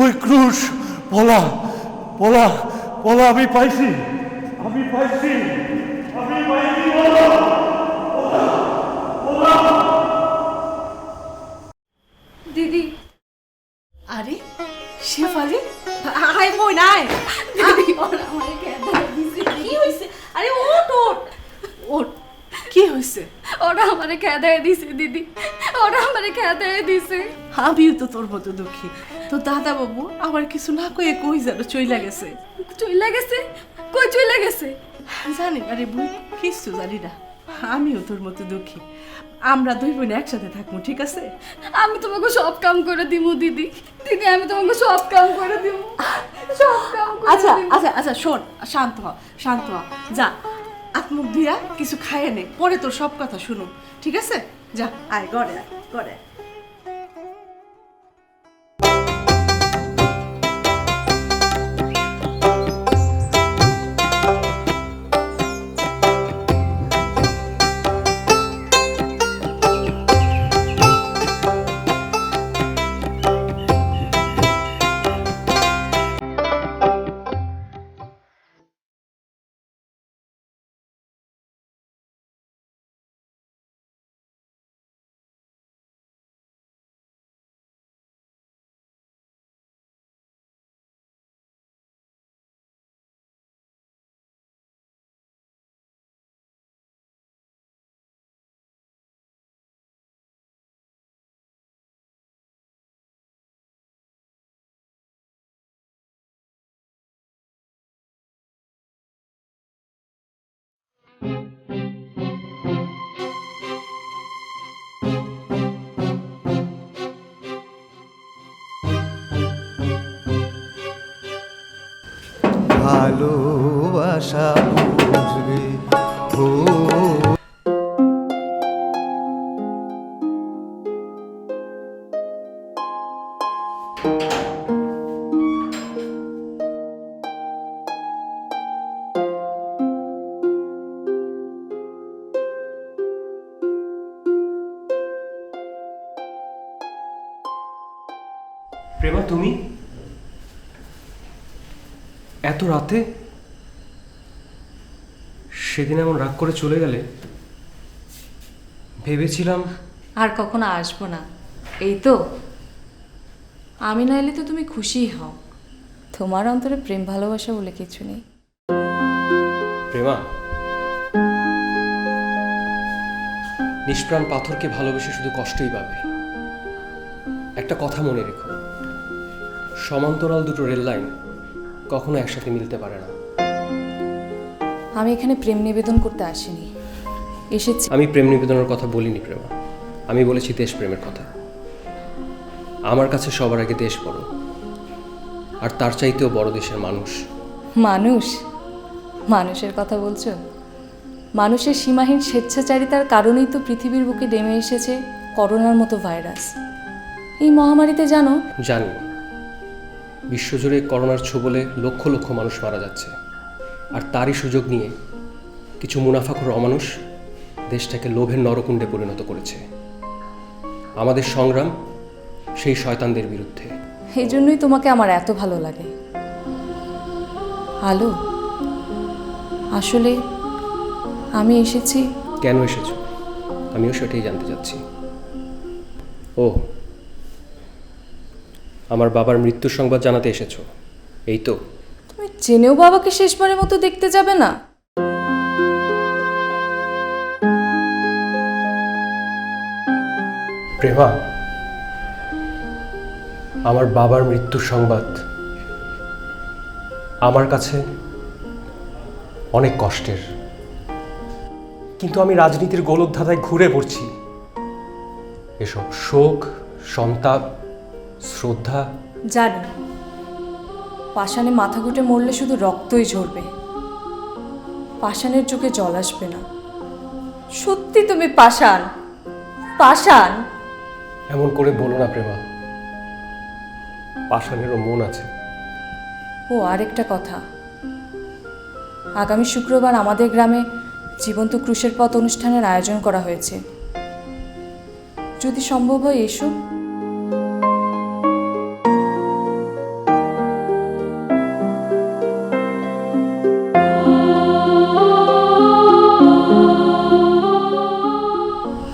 ওই ক্রুশ। বলা বলা বলা, আমি পাইছি, আমি পাইছি, আমি পাইছি। বলা বলা। দিদি, আরে শেফালি, আয় বোন আয়। দিদি, ওরা আমারে কেঁদায় দিছে। কি হইছে? আরে ওঠ ওঠ ওঠ। কি হইছে? ওরা আমারে কেঁদায় দিছে দিদি, ওরা আমারে কেঁদায় দিছে। আমিও তো তোর মতো দুঃখী। তো দাদা বাবু আমার কিছু না কয়ে কই যেন চইলা গেছে। চইলা গেছে? কই চইলা গেছে? জানি না রে বোন, কিছু জানি না। আমিও তোর মতো দুঃখী। আমরা দুই বোন একসাথে থাকবো, ঠিক আছে? আমি তোমাকে সব কাম করে দিমু দিদি, দিদি আমি তোমাকে সব কাম করে দিমু, সব কাম করে আচ্ছা দিমু। আচ্ছা আচ্ছা শোন, শান্ত হ, শান্ত হ। যা আত্মুখ দিয়া কিছু খাইয়ে নে, পরে তোর সব কথা শুনো, ঠিক আছে? যা, আয় ঘরে আয়, ঘরে আয়। ভালোবাসা বুঝবে ও। প্রেমা, তুমি এত রাতে? সেদিন এমন রাগ করে চলে গেলে। ভেবেছিলাম আর কখনো আসবো না। এই তো, আমি না এলে তো তুমি খুশিই হও। তোমার অন্তরে প্রেম ভালোবাসা বলে কিছু নেই। প্রেমা, নিষ্প্রাণ পাথরকে ভালোবেসে শুধু কষ্টই পাবে। একটা কথা মনে রেখো, সমান্তরাল দুটো রেল লাইন কখনো একসাথে মিলতে পারে না। আমি এখানে প্রেম নিবেদন করতে আসিনি, এসেছি। আমি প্রেম নিবেদনের কথা বলিনি প্রেমা, আমি বলেছি দেশপ্রেমের কথা। আমার কাছে সবার আগে দেশ বড়, আর তার চাইতেও বড় দেশের মানুষ। মানুষ? মানুষের কথা বলছো? মানুষের সীমাহীন স্বেচ্ছাচারিতার কারণেই তো পৃথিবীর বুকে নেমে এসেছে করোনার মতো ভাইরাস। এই মহামারীতে জানো? জানি, বিশ্বজুড়ে করোনার ছোবলে লক্ষ লক্ষ মানুষ মারা যাচ্ছে, আর তারই সুযোগ নিয়ে কিছু মুনাফাখোর অমানুষ দেশটাকে লোভের নরকুণ্ডে পরিণত করেছে। আমাদের সংগ্রাম সেই শয়তানদের বিরুদ্ধে। এই জন্যই তোমাকে আমার এত ভালো লাগে। আলো, আসলে আমি এসেছি। কেন এসেছো? আমিও সেটাই জানতে চাচ্ছি। ও, আমার বাবার মৃত্যুর সংবাদ জানাতে এসেছো, এই তো? তুমি জেনেও বাবাকে শেষবারের মতো দেখতে যাবে না? প্রেমা, আমার বাবার মৃত্যুর সংবাদ আমার কাছে অনেক কষ্টের, কিন্তু আমি রাজনীতির গোলকধাঁধায় ঘুরে পড়ছি। এসব শোক, সন্তাপ, শ্রদ্ধা। জানি, পাষাণে মাথা ঘুটে মরলে শুধু রক্তই ঝরবে, পাষাণের চোখে জল আসবে না। সত্যি তুমি পাষাণ, পাষাণ। এমন করে বলো না প্রেমা, পাষাণেরও মন আছে। ও আরেকটা কথা, আগামী শুক্রবার আমাদের গ্রামে জীবন্ত ক্রুশের পথ অনুষ্ঠানের আয়োজন করা হয়েছে। যদি সম্ভব হয় এসো।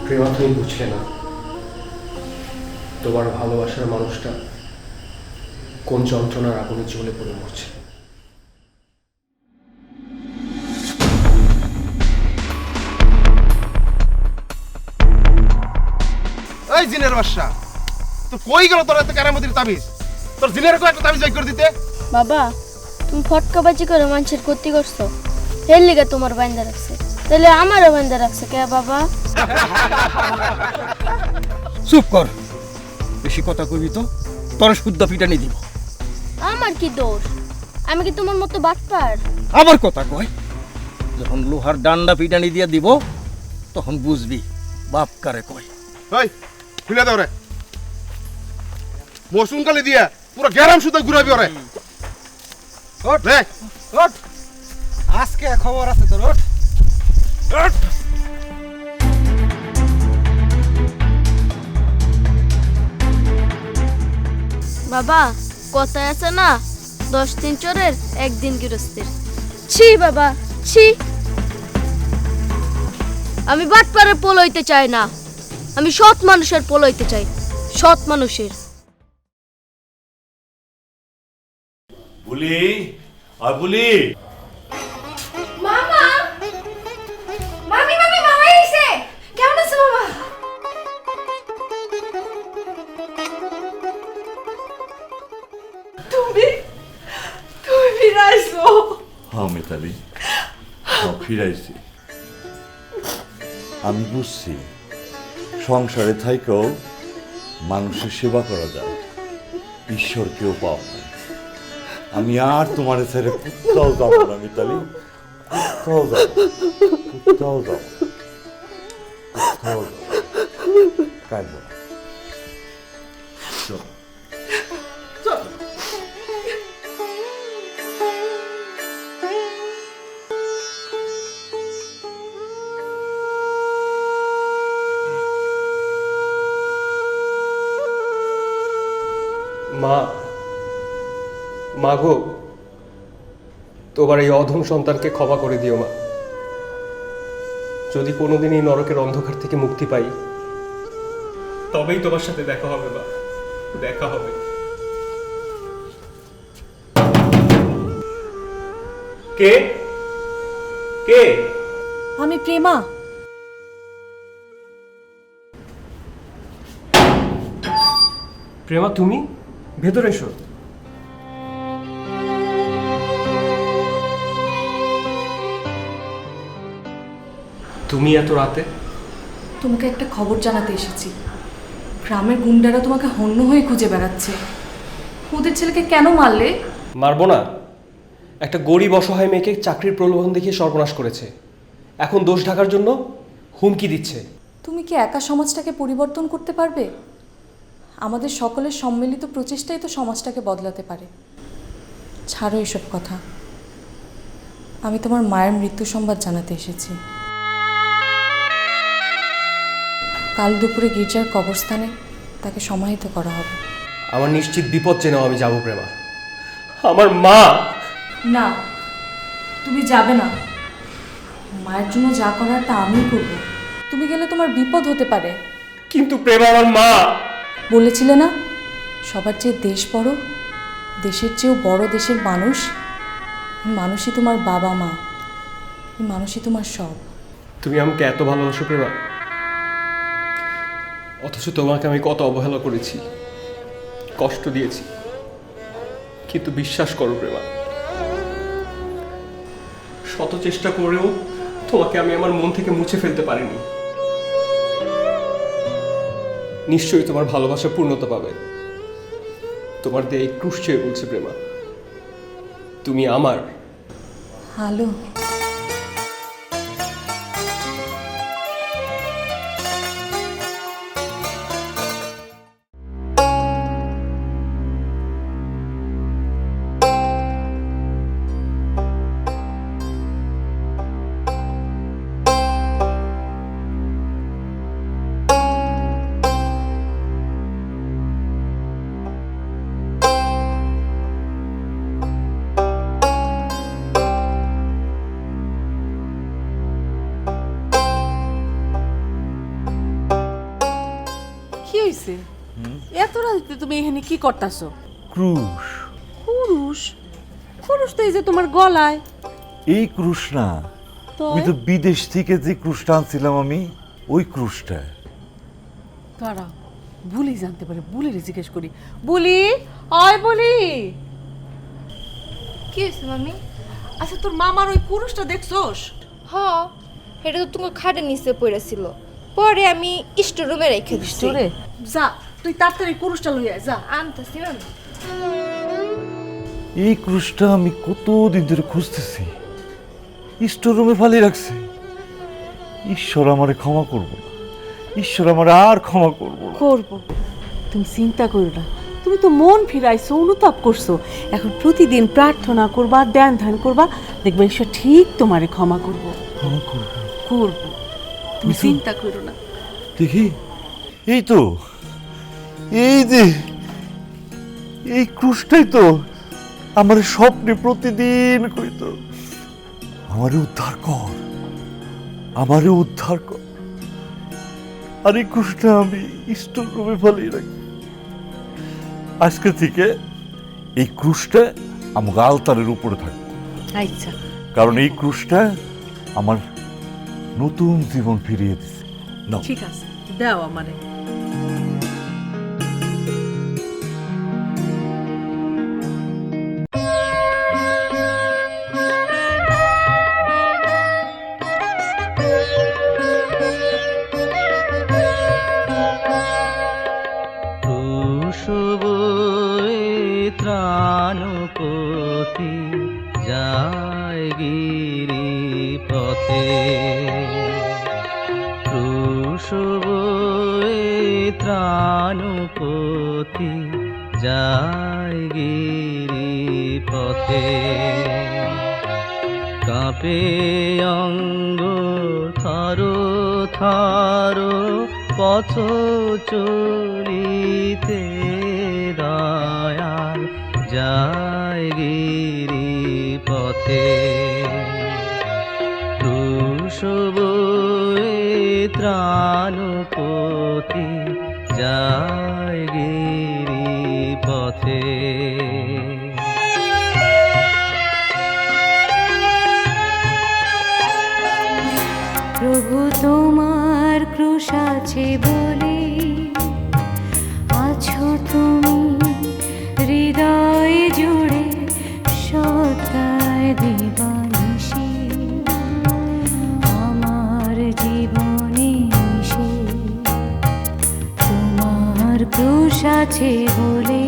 প্রেমা, তুমি বুঝলে না তোমার ভালোবাসার মানুষটা কোন যন্ত্রণার আগুনে জ্বলে পড়ে মরছে। এই জিনের বাদশা, তো কই গেল তোর এত কেরামতির তাবিজ? তোর জিনের একটা তাবিজ বের করে দিতে। বাবা, তুমি ফটকাবাজি করে মানুষের ক্ষতি করছো, এর লিগে তোমার বান্দা রাখছে, তাহলে আমারও বান্দা রাখছে কে বাবা? চুপ কর, বেশি কথা কইবি তো তোর শুদ্ধ পিটানি দিব। আমার কি দোষ? আমি কি তোমার মতো বাটপার? আবার কথা কয়, যখন লোহার ডান্ডা পিটানি দিয়ে দিব তখন বুঝবি বাপ কারে কয়। এই খুলে দাও রে, মৌসুম কালি দিয়া পুরো গ্যারাম সুতো ঘুরাবি ওরে। ওঠ রে, ওঠ, আজকে খবর আছে তোর। ওঠ, ওঠ। বাবা, কথায় আছে না, 10 দিন চোরের 1 দিন গৃহস্থের। ছি বাবা, ছি। আমি বাটপারের পোল হইতে চাই না, আমি সৎ মানুষের পোল হইতে চাই, সৎ মানুষের। বুলি আর বুলি, মামা, মামি মামি, মামা এসে। কেমন আছো মামা? তুমি তুমি ফিরাইছো? হ্যাঁ মিতালি, ফিরাইছি। আমি বুঝছি সংসারে থাইকেও মানুষের সেবা করা যায়, ঈশ্বরকেও পাওয়া যায়। আমি আর তোমার ছেড়ে কোথাও যাবো না মিতালি, কোথাও যাবো, কোথাও যাবো, কোথাও যাবো, কাঁদবো না। চলো। মা, মাগো, তোমার এই অধম সন্তানকে ক্ষমা করে দিও মা। যদি কোনোদিন এই নরকের অন্ধকার থেকে মুক্তি পাই, তবেই তোমার সাথে দেখা হবে মা, দেখা হবে। কে কে? আমি প্রেমা। প্রেমা, তুমি ভেতরে এসো। তুমি এত রাতে? তোমাকে একটা খবর জানাতে এসেছি। গ্রামের গুন্ডারা তোমাকে হন্য হয়ে খুঁজে বেড়াচ্ছে। ওদের ছেলেকে কেন মারলে? মারবো না, একটা গরিব অসহায় মেয়েকে চাকরির প্রলোভন দেখিয়ে সর্বনাশ করেছে, এখন দোষ ঢাকার জন্য হুমকি দিচ্ছে। তুমি কি একা সমাজটাকে পরিবর্তন করতে পারবে? আমাদের সকলের সম্মিলিত প্রচেষ্টাই তো সমাজটাকে বদলাতে পারে। ছাড়ো এসব কথা। আমি তোমার মায়ের মৃত্যু সংবাদ জানাতে এসেছি। কাল দুপুরে গির্জার কবরস্থানে তাকে সমাহিত করা হবে। আমার নিশ্চিত বিপদ জেনেও আমি যাবো প্রেমা। আমার মা। না, তুমি যাবে না। মায়ের জন্য যা করার তা আমিই করব। তুমি গেলে তোমার বিপদ হতে পারে। কিন্তু প্রেমা আমার মা। বলেছিলে না, সবার চেয়ে দেশ বড়, দেশের চেয়েও বড় দেশের মানুষ। মানুষই তোমার বাবা মা, মানুষই তোমার সব। তুমি আমাকে এত ভালোবাসো প্রেমা, অথচ তোমাকে আমি কত অবহেলা করেছি, কষ্ট দিয়েছি। কিন্তু বিশ্বাস করো প্রেমা, শত চেষ্টা করেও তোমাকে আমি আমার মন থেকে মুছে ফেলতে পারিনি। নিশ্চয়ই তোমার ভালোবাসা পূর্ণতা পাবে। তোমার দিয়ে এই ক্রুশ চেয়ে বলছে প্রেমা, তুমি আমার। হ্যালো। কি হইছে? এত রাতে তুমি এখানে কি করতাছো? ক্রুশ। কুরুশ? কুরুশ তো এই যে তোমার গলায়। এই ক্রুশ না, আমি তো বিদেশ থেকে যে ক্রুশটা আনছিলাম আমি, ওই ক্রুশটা। দাঁড়াও, বুলি জানতে পারে, বুলিরে জিজ্ঞেস করি। বুলি, অয় বুলি। কি হয়েছে মামি? আচ্ছা তোর মামার ওই কুরুশটা দেখছোস? হ, এটা তো তোমার খাটের নিচে পড়েছিল, পরে আমি স্টোর রুমে রেখে দিছি। স্টোরে? যা, তুই তাড়াতাড়ি কুরুশটা লইয়া যা। আনতাছি মামি। এই ক্রুশটা আমি কতদিন ধরে খুঁজতেছি, স্টোর রুমে ফালিয়ে রাখছি। ঈশ্বর আমারে ক্ষমা করব না, ঈশ্বর আমারে আর ক্ষমা করব না। করব, তুমি চিন্তা করো না। তুমি তো মন ফিরাইছো, অনুতাপ করছো। এখন প্রতিদিন প্রার্থনা করবা, ধ্যান ধ্যান করবা, দেখবে ঈশ্বর ঠিক তোমারে ক্ষমা করব। ক্ষমা করব করব, তুমি চিন্তা করো না। দেখি, এই তো, এই যে এই ক্রুশটাই তো আমার স্বপ্নে প্রতিদিন কইত, আমারে উদ্ধার কর, আমারে উদ্ধার কর। আর এই ক্রুশটা আমি স্টোর রুমে ফেলিয়ে রাখি। আজকে থেকে এই ক্রুশটা আমার আলতারের উপরে থাকবে। আচ্ছা। কারণ এই ক্রুশটা আমার নতুন জীবন ফিরিয়ে দিছে। ঠিক আছে, দাও আমারে। ত্রাণপতি যায় গিরি পথে, ত্রাণপতি যায় গিরি পথে। কাঁপে অঙ্গ থারো থারো পথ চলিতে, দয়াল যায় গিরি পথে। ত্রাণপতি যায় গিরি পথে। প্রভু তোমার ক্রুশ আছে বলে আছো তুমি হৃদয় জুড়ে, সদায় দিবানিশি আমার জীবনে মিশে। তোমার ক্রুশ আছে বলে,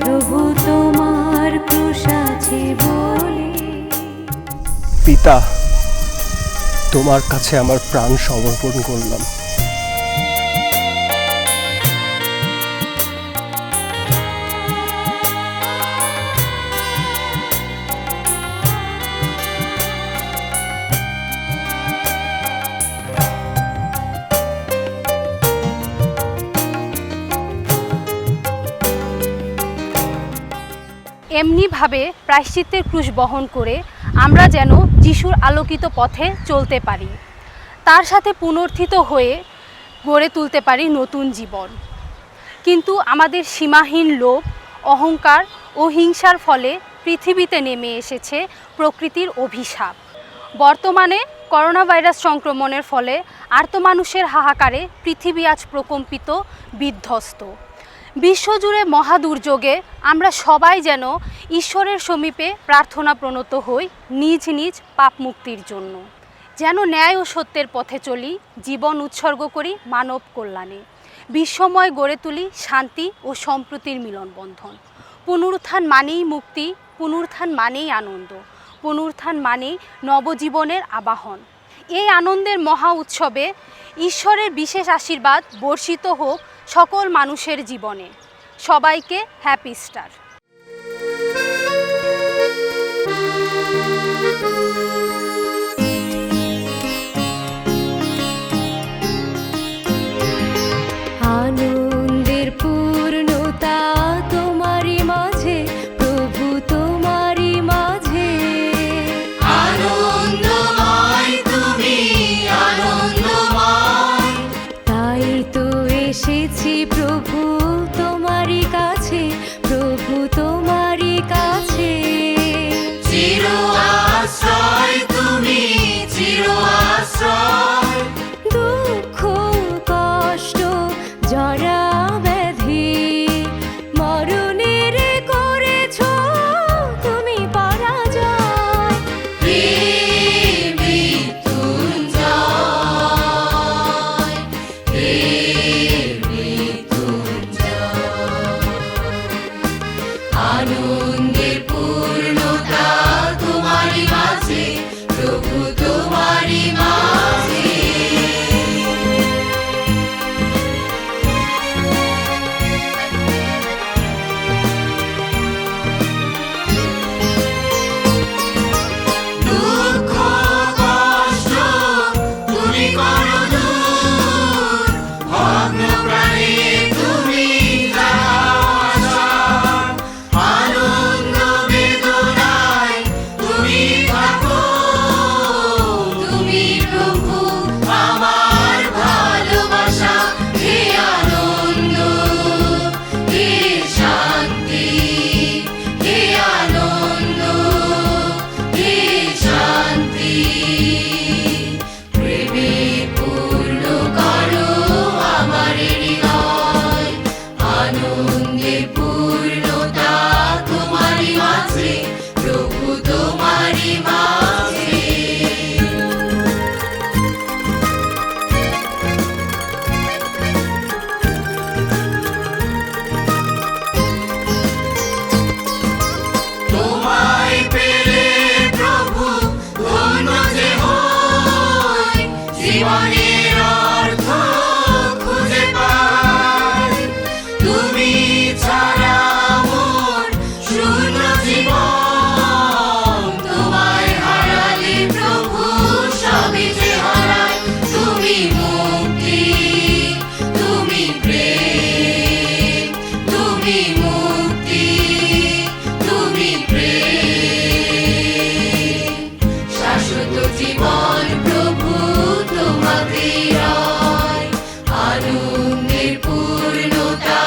প্রভু তোমার ক্রুশ আছে বলে। পিতা, তোমার কাছে আমার প্রাণ সমর্পণ করলাম। এমনিভাবে প্রায়শ্চিত্তের ক্রুশ বহন করে আমরা যেন যিশুর আলোকিত পথে চলতে পারি, তার সাথে পুনর্থিত হয়ে গড়ে তুলতে পারি নতুন জীবন। কিন্তু আমাদের সীমাহীন লোভ, অহংকার ও হিংসার ফলে পৃথিবীতে নেমে এসেছে প্রকৃতির অভিশাপ। বর্তমানে করোনা ভাইরাস সংক্রমণের ফলে আর্ত মানুষের হাহাকারে পৃথিবী আজ প্রকম্পিত, বিধ্বস্ত। বিশ্বজুড়ে মহাদুর্যোগে আমরা সবাই যেন ঈশ্বরের সমীপে প্রার্থনা প্রণত হই নিজ নিজ পাপ মুক্তির জন্য, যেন ন্যায় ও সত্যের পথে চলি, জীবন উৎসর্গ করি মানব কল্যাণে, বিশ্বময় গড়ে তুলি শান্তি ও সম্প্রীতির মিলনবন্ধন। পুনরুত্থান মানেই মুক্তি, পুনরুত্থান মানেই আনন্দ, পুনরুত্থান মানেই নবজীবনের আবাহন। এই আনন্দের মহা উৎসবে ঈশ্বরের বিশেষ আশীর্বাদ বর্ষিত হোক সকল মানুষের জীবনে। সবাইকে হ্যাপি ইস্টার। আনন্দের পূর্ণতা তোমারই মাঝে, প্রভু তোমারই মাঝে। আনন্দময় তুমি, আনন্দময়। তাই তো এসেছি প্রভু তোমারই কাছে, প্রভু তোমারই কাছে। চির আশ্রয় তুমি, চির আশ্রয়। দুঃখ কষ্ট জরা ব্যাধি মরণের করেছ তুমি পরাজয়। হে মৃত্যুঞ্জয়, হে মৃত্যুঞ্জয়। আনন্দের পূর্ণতা তোমারই মাঝে, প্রভু তোমারই মাঝে। দুঃখ কষ্ট তুমি করো দূর, ভগ্ন প্রাণে তুমি দাও আশা। আনন্দ বেদনায় তুমি থাকো, তুমি প্রভু আমার ভালোবাসা। হে আনন্দ, হে শান্তি, হে আনন্দ, হে শান্তি। প্রেমে পূর্ণ করো আমার হৃদয়। আনন্দের পূর্ণতা তোমারই মাঝে, প্রভু তোমারই মাঝে। তোমায় পেলে প্রভু ধন্য যে হই, জীবনের অর্থ খুঁজে পাই। তুমি ছাড়া মোর শূন্য জীবন, তোমায় হারালে প্রভু সবই যে হারায়। তুমি মুক্তি, তুমি প্রেম, তুমি মুক্তি, তুমি প্রেম। শাশ্বত জীবন প্রভু তোমাকে রয়। আনন্দের পূর্ণতা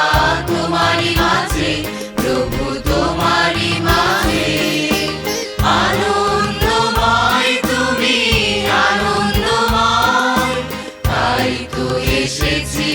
তোমারই মাঝে, প্রভু তোমারই মাঝে। আনন্দময় তুমি, আনন্দময়। তাই তো এসেছি